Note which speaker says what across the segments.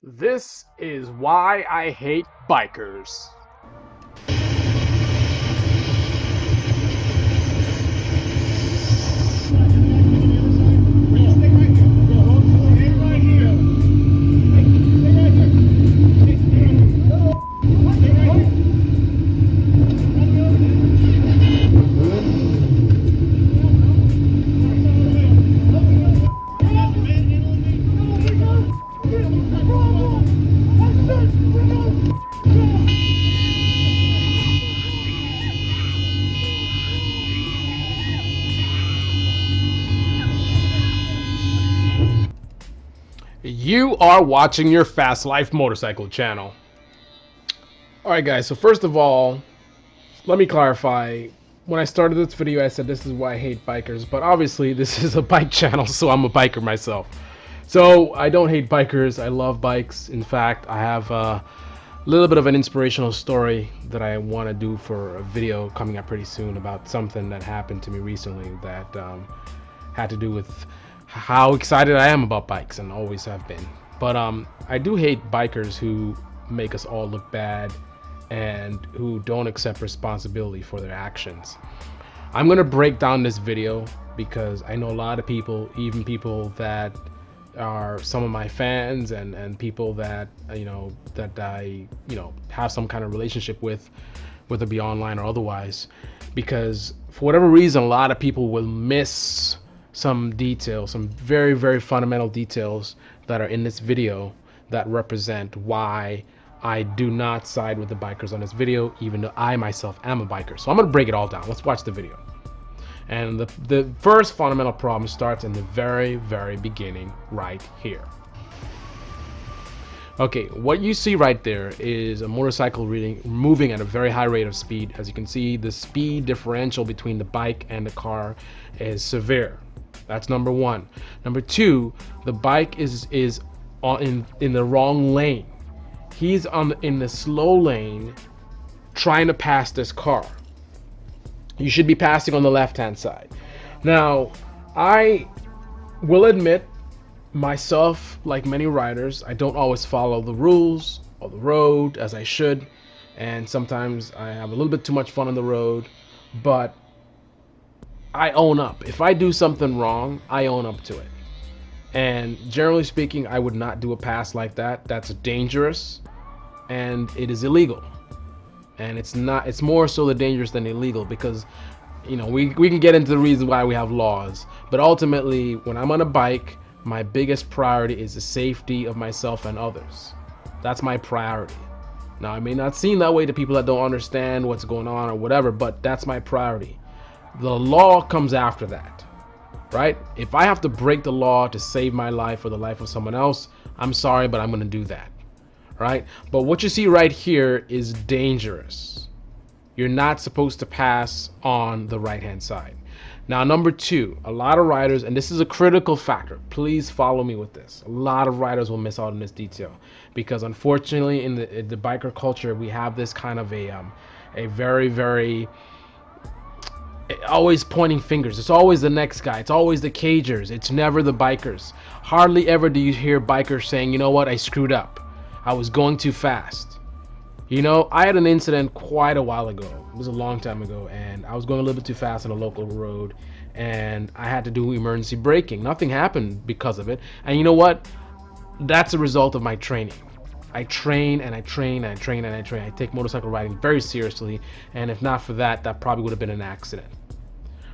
Speaker 1: This is why I hate bikers. You are watching your Fast Life Motorcycle channel. Alright guys, so first of all, let me clarify. When I started this video I said this is why I hate bikers, but obviously this is a bike channel, so I'm a biker myself. So I don't hate bikers, I love bikes. In fact, I have a little bit of an inspirational story that I want to do for a video coming up pretty soon about something that happened to me recently that had to do with how excited I am about bikes and always have been. But I do hate bikers who make us all look bad and who don't accept responsibility for their actions. I'm gonna break down this video because I know a lot of people, even people that are some of my fans and people that that I have some kind of relationship with, whether it be online or otherwise, because for whatever reason a lot of people will miss some details, some very, very fundamental details that are in this video that represent why I do not side with the bikers on this video, even though I myself am a biker. So I'm gonna break it all down. Let's watch the video. And the first fundamental problem starts in the very, very beginning right here. Okay, what you see right there is a motorcycle moving at a very high rate of speed. As you can see, the speed differential between the bike and the car is severe. That's number one. Number two, the bike is in the wrong lane. He's in the slow lane trying to pass this car. You should be passing on the left-hand side. Now, I will admit, myself, like many riders, I don't always follow the rules of the road as I should, and sometimes I have a little bit too much fun on the road, but I own up. If I do something wrong, I own up to it. And generally speaking, I would not do a pass like that. That's dangerous and it is illegal. And it's more so the dangerous than illegal, because we can get into the reason why we have laws, but ultimately when I'm on a bike, my biggest priority is the safety of myself and others. That's my priority. Now, it may not seem that way to people that don't understand what's going on or whatever, but that's my priority. The law comes after that, right? If I have to break the law to save my life or the life of someone else, I'm sorry, but I'm going to do that, right? But what you see right here is dangerous. You're not supposed to pass on the right-hand side. Now, number two, a lot of riders, and this is a critical factor, please follow me with this. A lot of riders will miss out on this detail because unfortunately in the biker culture, we have this kind of a very, very always pointing fingers. It's always the next guy. It's always the cagers. It's never the bikers. Hardly ever do you hear bikers saying, you know what, I screwed up. I was going too fast. I had an incident quite a while ago. It was a long time ago, and I was going a little bit too fast on a local road, and I had to do emergency braking. Nothing happened because of it. And you know what? That's a result of my training. I train and I train and I train and I train. I take motorcycle riding very seriously, and if not for that, that probably would have been an accident.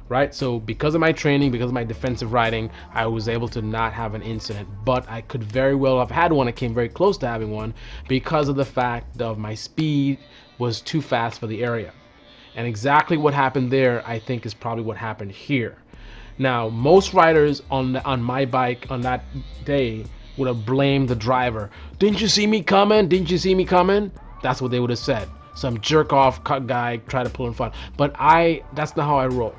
Speaker 1: Right? So because of my training, because of my defensive riding, I was able to not have an incident, but I could very well have had one. I came very close to having one because of the fact of my speed was too fast for the area. And exactly what happened there, I think, is probably what happened here. Now, most riders on my bike on that day would have blamed the driver. Didn't you see me coming? Didn't you see me coming? That's what they would have said. Some jerk off guy tried to pull in front. But that's not how I roll.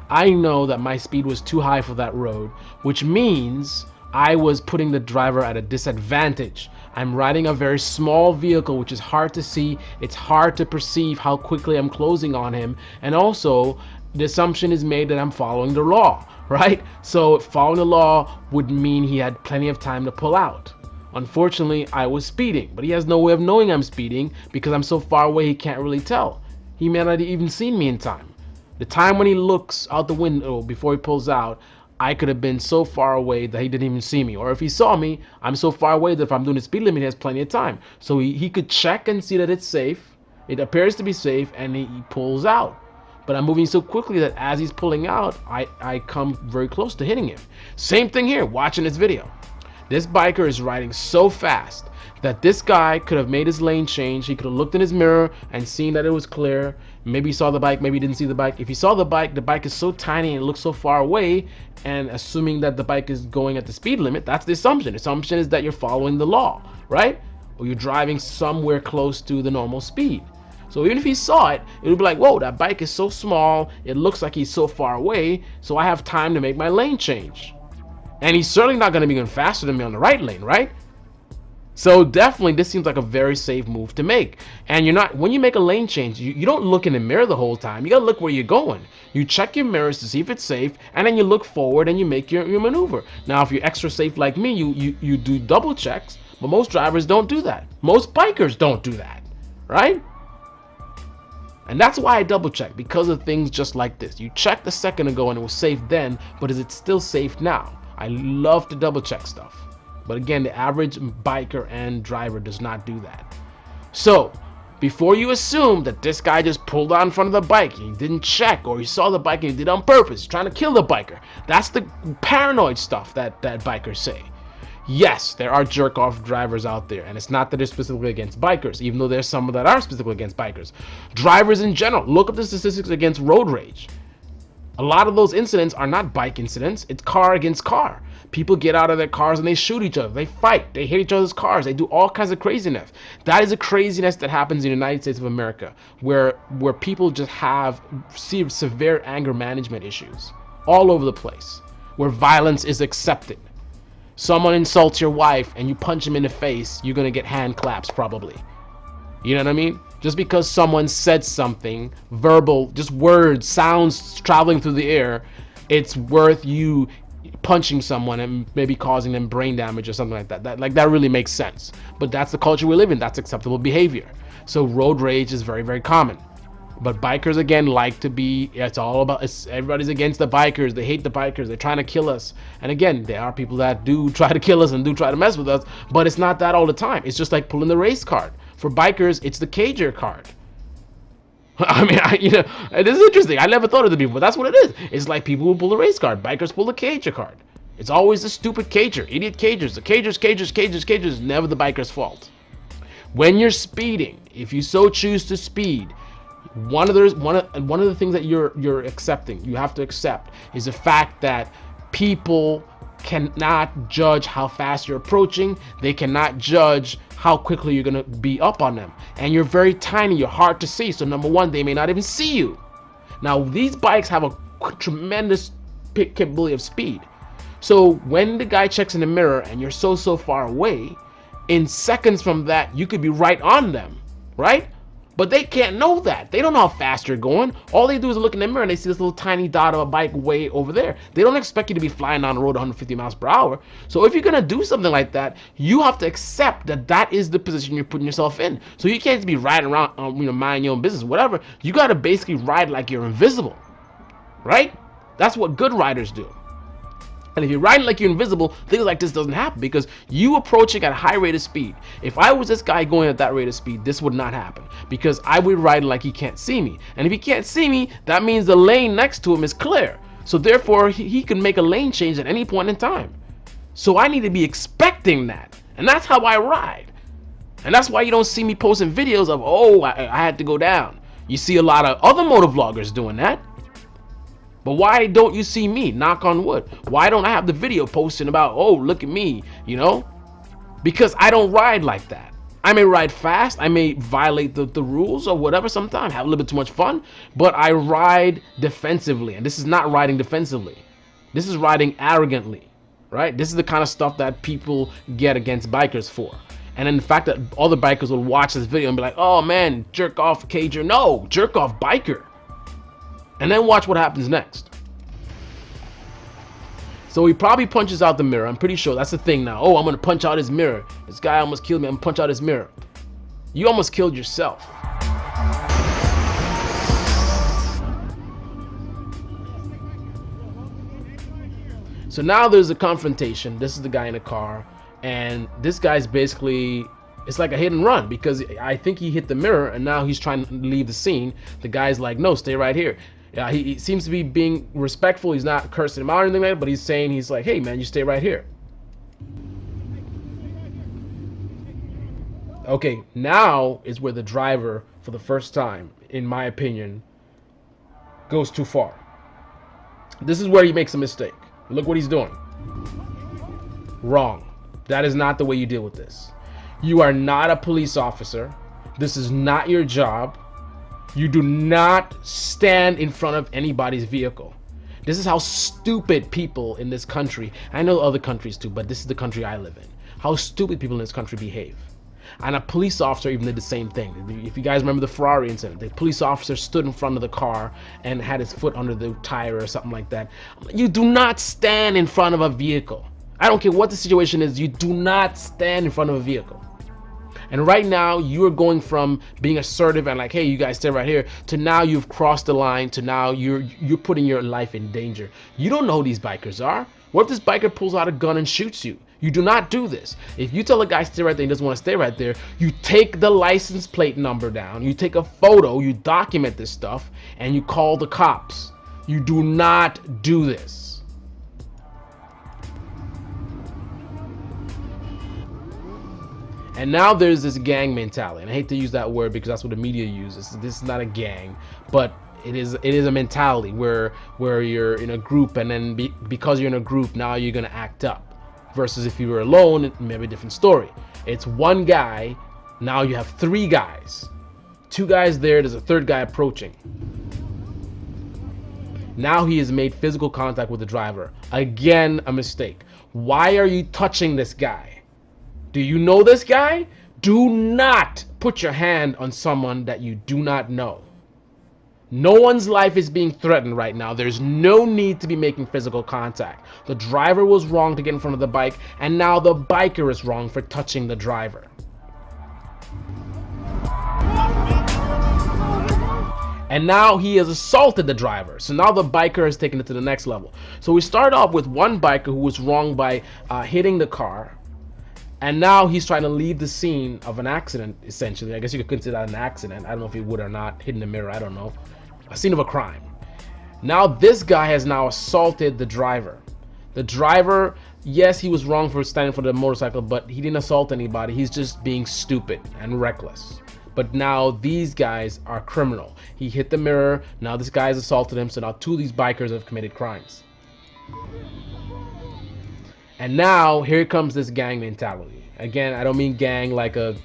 Speaker 1: I know that my speed was too high for that road, which means I was putting the driver at a disadvantage. I'm riding a very small vehicle, which is hard to see. It's hard to perceive how quickly I'm closing on him. And also, the assumption is made that I'm following the law, right? So following the law would mean he had plenty of time to pull out. Unfortunately, I was speeding, but he has no way of knowing I'm speeding because I'm so far away he can't really tell. He may not even seen me in time. The time when he looks out the window before he pulls out, I could have been so far away that he didn't even see me. Or if he saw me, I'm so far away that if I'm doing the speed limit, he has plenty of time. So he could check and see that it's safe. It appears to be safe, and he pulls out. But I'm moving so quickly that as he's pulling out, I come very close to hitting him. Same thing here, watching this video. This biker is riding so fast that this guy could have made his lane change. He could have looked in his mirror and seen that it was clear. Maybe he saw the bike, maybe he didn't see the bike. If he saw the bike is so tiny and it looks so far away, and assuming that the bike is going at the speed limit, that's the assumption. The assumption is that you're following the law, right? Or you're driving somewhere close to the normal speed. So even if he saw it, it would be like, whoa, that bike is so small, it looks like he's so far away, so I have time to make my lane change. And he's certainly not going to be going faster than me on the right lane, right? So definitely this seems like a very safe move to make. And you're not, when you make a lane change, you don't look in the mirror the whole time. You got to look where you're going. You check your mirrors to see if it's safe, and then you look forward and you make your maneuver. Now, if you're extra safe like me, you do double checks, but most drivers don't do that. Most bikers don't do that, right? And that's why I double check, because of things just like this. You checked a second ago and it was safe then, but is it still safe now? I love to double check stuff. But again, the average biker and driver does not do that. So, before you assume that this guy just pulled out in front of the bike and he didn't check, or he saw the bike and he did it on purpose, he's trying to kill the biker. That's the paranoid stuff that bikers say. Yes, there are jerk-off drivers out there, and it's not that they're specifically against bikers, even though there's some that are specifically against bikers. Drivers in general, look up the statistics against road rage. A lot of those incidents are not bike incidents, it's car against car. People get out of their cars and they shoot each other, they fight, they hit each other's cars, they do all kinds of craziness. That is a craziness that happens in the United States of America, where people just have severe anger management issues all over the place, where violence is accepted. Someone insults your wife and you punch him in the face, you're gonna get hand claps probably. You know what I mean? Just because someone said something, verbal, just words, sounds traveling through the air, it's worth you punching someone and maybe causing them brain damage or something like that. That really makes sense. But that's the culture we live in. That's acceptable behavior. So road rage is very, very common. But bikers, again, like to be, everybody's against the bikers. They hate the bikers. They're trying to kill us. And again, there are people that do try to kill us and do try to mess with us, but it's not that all the time. It's just like pulling the race card. For bikers, it's the cager card. I mean, it is interesting. I never thought of the people, but that's what it is. It's like people who pull the race card. Bikers pull the cager card. It's always the stupid cager, idiot cagers. The cagers, never the biker's fault. When you're speeding, if you so choose to speed, one of the things that you're accepting, you have to accept, is the fact that people cannot judge how fast you're approaching. They cannot judge how quickly you're gonna be up on them. And you're very tiny, you're hard to see. So number one, they may not even see you. Now these bikes have a tremendous capability of speed. So when the guy checks in the mirror and you're so far away, in seconds from that, you could be right on them, right? But they can't know that. They don't know how fast you're going. All they do is look in the mirror and they see this little tiny dot of a bike way over there. They don't expect you to be flying down the road 150 miles per hour. So if you're gonna do something like that, you have to accept that that is the position you're putting yourself in. So you can't just be riding around, mind your own business, whatever. You gotta basically ride like you're invisible, right? That's what good riders do. And if you're riding like you're invisible, things like this doesn't happen because you approaching at a high rate of speed. If I was this guy going at that rate of speed, this would not happen because I would ride like he can't see me. And if he can't see me, that means the lane next to him is clear. So therefore, he can make a lane change at any point in time. So I need to be expecting that. And that's how I ride. And that's why you don't see me posting videos of, oh, I had to go down. You see a lot of other motovloggers doing that. But why don't you see me, knock on wood? Why don't I have the video posting about, oh, look at me, Because I don't ride like that. I may ride fast, I may violate the rules or whatever sometimes, have a little bit too much fun, but I ride defensively. And this is not riding defensively. This is riding arrogantly, right? This is the kind of stuff that people get against bikers for. And then the fact that other bikers will watch this video and be like, oh man, jerk off cager. No, jerk off biker. And then watch what happens next. So he probably punches out the mirror. I'm pretty sure that's the thing now. Oh, I'm gonna punch out his mirror. This guy almost killed me. I'm gonna punch out his mirror. You almost killed yourself. So now there's a confrontation. This is the guy in the car, and this guy's basically, it's like a hit and run, because I think he hit the mirror and now he's trying to leave the scene. The guy's like, no, stay right here. Yeah, he seems to be being respectful. He's not cursing him out or anything like that, but he's like, hey man, you stay right here. Okay, now is where the driver, for the first time, in my opinion, goes too far. This is where he makes a mistake. Look what he's doing. Wrong. That is not the way you deal with this. You are not a police officer. This is not your job. You do not stand in front of anybody's vehicle. This is how stupid people in this country, I know other countries too, but this is the country I live in, how stupid people in this country behave. And a police officer even did the same thing. If you guys remember the Ferrari incident, the police officer stood in front of the car and had his foot under the tire or something like that. You do not stand in front of a vehicle. I don't care what the situation is, you do not stand in front of a vehicle. And right now, you're going from being assertive and like, hey, you guys stay right here, to now you've crossed the line, to now you're putting your life in danger. You don't know who these bikers are. What if this biker pulls out a gun and shoots you? You do not do this. If you tell a guy stay right there and he doesn't want to stay right there, you take the license plate number down, you take a photo, you document this stuff, and you call the cops. You do not do this. And now there's this gang mentality, and I hate to use that word because that's what the media uses. This is not a gang, but it is a mentality where you're in a group, and then because you're in a group, now you're gonna act up. Versus if you were alone, it may be a different story. It's one guy, now you have three guys. Two guys there's a third guy approaching. Now he has made physical contact with the driver. Again, a mistake. Why are you touching this guy? Do you know this guy? Do not put your hand on someone that you do not know. No one's life is being threatened right now. There's no need to be making physical contact. The driver was wrong to get in front of the bike, and now the biker is wrong for touching the driver. And now he has assaulted the driver. So now the biker has taken it to the next level. So we start off with one biker who was wrong by hitting the car. And now he's trying to leave the scene of an accident, essentially. I guess you could consider that an accident. I don't know if he would or not. Hitting the mirror, I don't know. A scene of a crime. Now this guy has now assaulted the driver. The driver, yes, he was wrong for standing for the motorcycle, but he didn't assault anybody. He's just being stupid and reckless. But now these guys are criminal. He hit the mirror. Now this guy has assaulted him. So now two of these bikers have committed crimes. And now here comes this gang mentality. Again, I don't mean gang like a...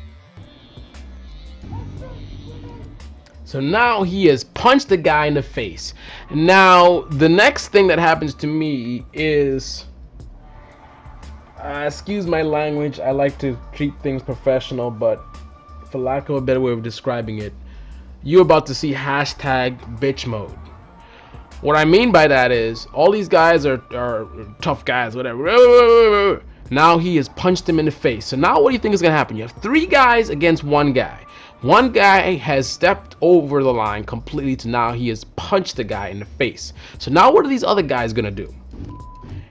Speaker 1: So now he has punched the guy in the face. Now the next thing that happens to me is... excuse my language, I like to treat things professional, but for lack of a better way of describing it, you're about to see hashtag bitch mode. What I mean by that is, all these guys are tough guys, whatever. Now he has punched him in the face. So now what do you think is going to happen? You have three guys against one guy. One guy has stepped over the line completely to now he has punched the guy in the face. So now what are these other guys going to do?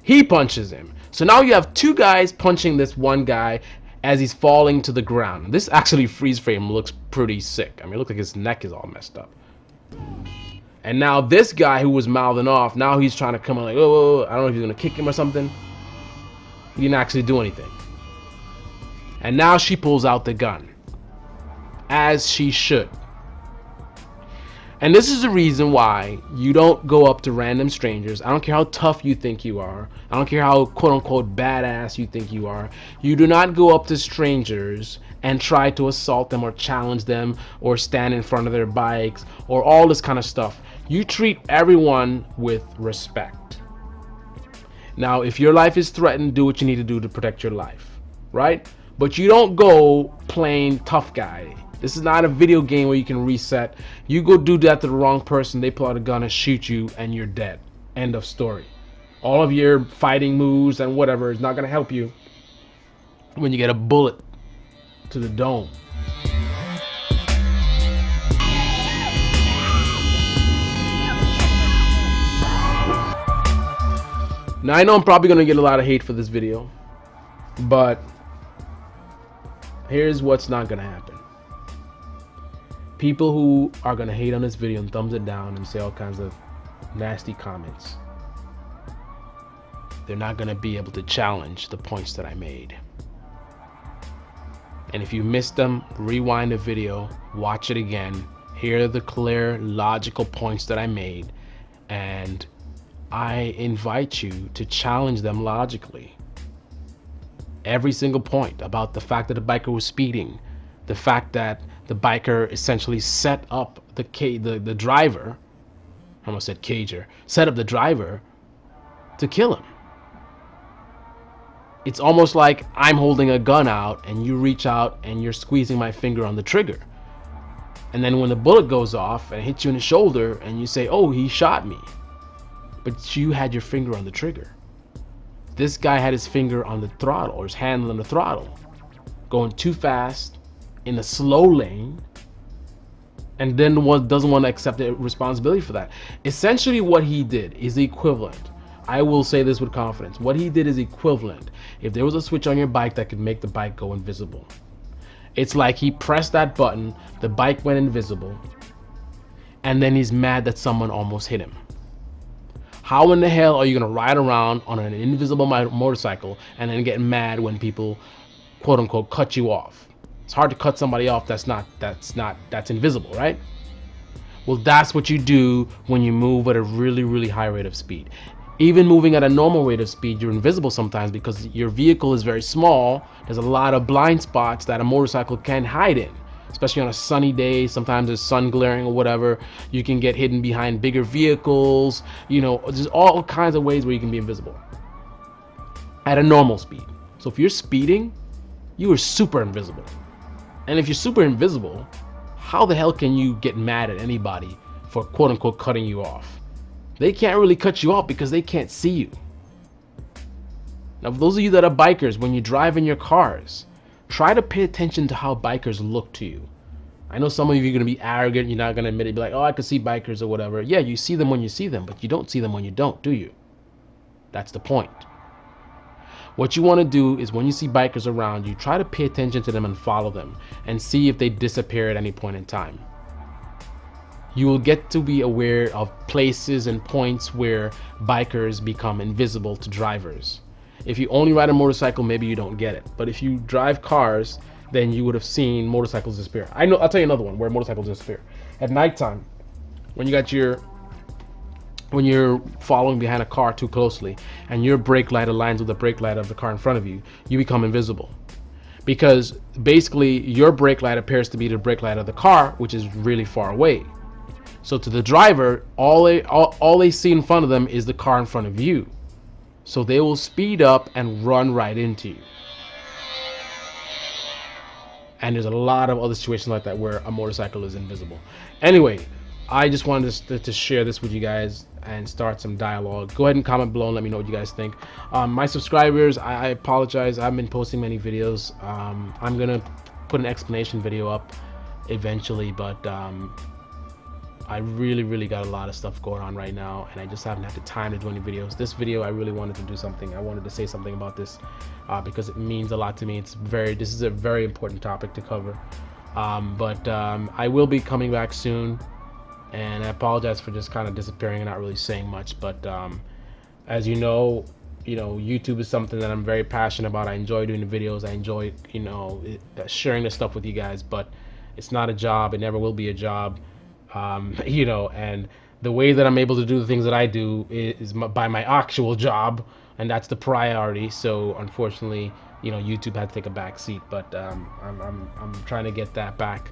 Speaker 1: He punches him. So now you have two guys punching this one guy as he's falling to the ground. This actually freeze frame looks pretty sick. I mean, it looks like his neck is all messed up. And now this guy who was mouthing off, now he's trying to come on like, oh, I don't know if he's going to kick him or something. He didn't actually do anything. And now she pulls out the gun. As she should. And this is the reason why you don't go up to random strangers. I don't care how tough you think you are. I don't care how quote-unquote badass you think you are. You do not go up to strangers and try to assault them or challenge them or stand in front of their bikes or all this kind of stuff. You treat everyone with respect. Now, if your life is threatened, do what you need to do to protect your life, right? But you don't go playing tough guy. This is not a video game where you can reset. You go do that to the wrong person, they pull out a gun and shoot you, and you're dead. End of story. All of your fighting moves and whatever is not going to help you when you get a bullet to the dome. Now I know I'm probably going to get a lot of hate for this video, but here's what's not going to happen. People who are going to hate on this video and thumbs it down and say all kinds of nasty comments, they're not going to be able to challenge the points that I made. And if you missed them, rewind the video, watch it again, hear the clear, logical points that I made, and I invite you to challenge them logically. Every single point about the fact that the biker was speeding, the fact that the biker essentially set up the driver, I almost said cager, set up the driver to kill him. It's almost like I'm holding a gun out and you reach out and you're squeezing my finger on the trigger. And then when the bullet goes off and hits you in the shoulder and you say, oh, he shot me. But you had your finger on the trigger. This guy had his finger on the throttle, or his hand on the throttle, going too fast in a slow lane, and then doesn't want to accept the responsibility for that. Essentially what he did is the equivalent. I will say this with confidence. What he did is equivalent. If there was a switch on your bike that could make the bike go invisible, it's like he pressed that button, the bike went invisible, and then he's mad that someone almost hit him. How in the hell are you going to ride around on an invisible motorcycle and then get mad when people, quote unquote, cut you off? It's hard to cut somebody off that's invisible, right? Well, that's what you do when you move at a really, really high rate of speed. Even moving at a normal rate of speed, you're invisible sometimes because your vehicle is very small. There's a lot of blind spots that a motorcycle can hide in, especially on a sunny day. Sometimes there's sun glaring or whatever. You can get hidden behind bigger vehicles. You know, there's all kinds of ways where you can be invisible at a normal speed. So if you're speeding, you are super invisible. And if you're super invisible, how the hell can you get mad at anybody for quote unquote cutting you off? They can't really cut you off because they can't see you. Now, for those of you that are bikers, when you drive in your cars, try to pay attention to how bikers look to you. I know some of you are going to be arrogant. You're not going to admit it. Be like, oh, I can see bikers or whatever. Yeah, you see them when you see them, but you don't see them when you don't, do you? That's the point. What you want to do is when you see bikers around you, try to pay attention to them and follow them and see if they disappear at any point in time. You will get to be aware of places and points where bikers become invisible to drivers. If you only ride a motorcycle, maybe you don't get it. But if you drive cars, then you would have seen motorcycles disappear. I'll tell you another one where motorcycles disappear. At nighttime, when you're following behind a car too closely and your brake light aligns with the brake light of the car in front of you, you become invisible. Because basically your brake light appears to be the brake light of the car, which is really far away. So to the driver, all they see in front of them is the car in front of you. So they will speed up and run right into you. And there's a lot of other situations like that where a motorcycle is invisible. Anyway, I just wanted to share this with you guys and start some dialogue. Go ahead and comment below and let me know what you guys think. My subscribers, I apologize. I haven't been posting many videos. I'm going to put an explanation video up eventually, but I really got a lot of stuff going on right now, and I just haven't had the time to do any videos. This video, I really wanted to do something. I wanted to say something about this because it means a lot to me. This is a very important topic to cover. I will be coming back soon, and I apologize for just kind of disappearing and not really saying much. But as you know, YouTube is something that I'm very passionate about. I enjoy doing the videos. I enjoy, sharing this stuff with you guys. But it's not a job. It never will be a job. And the way that I'm able to do the things that I do is by my actual job, and that's the priority. So unfortunately, YouTube had to take a back seat, but I'm trying to get that back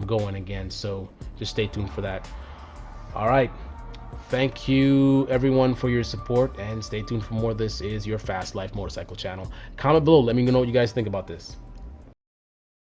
Speaker 1: going again. So just stay tuned for that. All right. Thank you everyone for your support, and stay tuned for more. This is your Fast Life Motorcycle channel. Comment below. Let me know what you guys think about this.